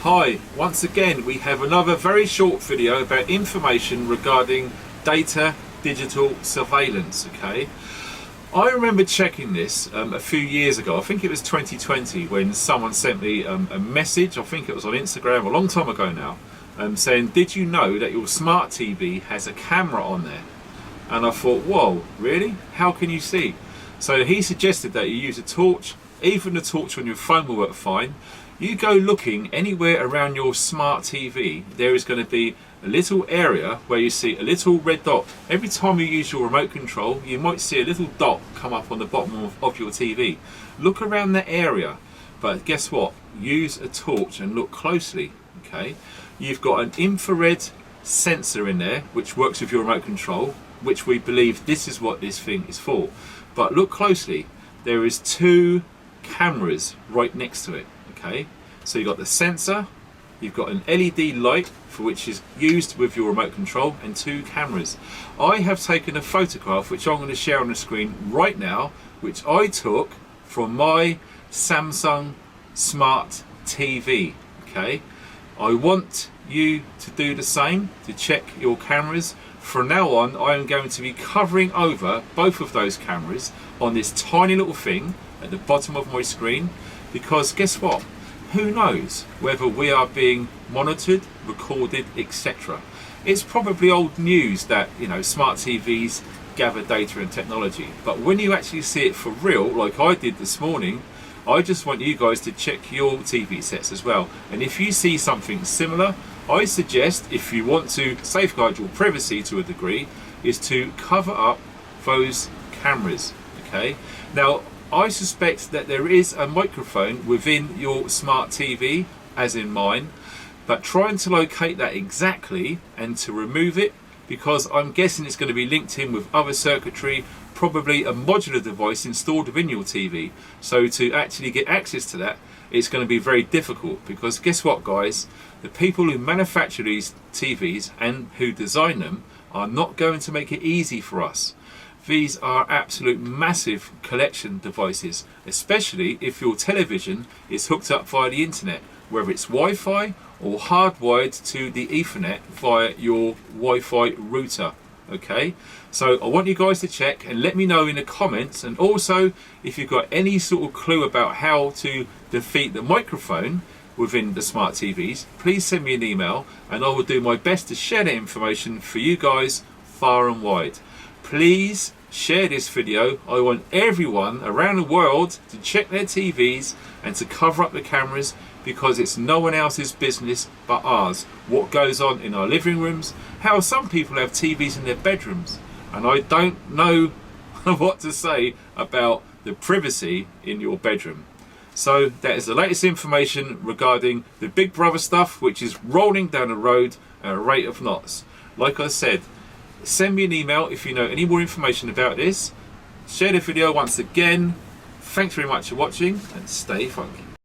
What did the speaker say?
Hi, once again we have another very short video about information regarding data digital surveillance. Okay, I remember checking this a few years ago. I think it was 2020 when someone sent me a message. I think it was on Instagram a long time ago now, saying, did you know that your smart TV has a camera on there? And I thought, whoa, really? How can you see? So he suggested that you use a torch. Even the torch on your phone will work fine. You go looking anywhere around your smart TV, there is going to be a little area where you see a little red dot. Every time you use your remote control, you might see a little dot come up on the bottom of your TV. Look around that area, but guess what? Use a torch and look closely. Okay, you've got an infrared sensor in there which works with your remote control, which we believe this is what this thing is for. But look closely, there is two cameras right next to it. Okay, so you've got the sensor, you've got an LED light for which is used with your remote control, and two cameras. I have taken a photograph which I'm going to share on the screen right now, which I took from my Samsung smart TV. Okay, I want you to do the same, to check your cameras. From now on, I am going to be covering over both of those cameras on this tiny little thing at the bottom of my screen, because guess what? Who knows whether we are being monitored, recorded, etc. It's probably old news that, you know, smart TVs gather data and technology, but when you actually see it for real, like I did this morning, I just want you guys to check your TV sets as well. And if you see something similar, I suggest, if you want to safeguard your privacy to a degree, is to cover up those cameras. Okay, now I suspect that there is a microphone within your smart TV, as in mine, but trying to locate that exactly and to remove it, because I'm guessing it's going to be linked in with other circuitry, probably a modular device installed within your TV. So to actually get access to that, it's going to be very difficult, because guess what, guys? The people who manufacture these TVs and who design them are not going to make it easy for us. These are absolute massive collection devices, especially if your television is hooked up via the internet, whether it's Wi-Fi or hardwired to the Ethernet via your Wi-Fi router. Okay, so I want you guys to check and let me know in the comments, and also if you've got any sort of clue about how to defeat the microphone within the smart TVs, please send me an email and I will do my best to share that information for you guys far and wide. Please share this video. I want everyone around the world to check their TVs and to cover up the cameras, because it's no one else's business but ours what goes on in our living rooms, how some people have TVs in their bedrooms, and I don't know what to say about the privacy in your bedroom. So that is the latest information regarding the Big Brother stuff, which is rolling down the road at a rate of knots. Like I said, send me an email if you know any more information about this. Share the video once again. Thanks very much for watching, and stay funky.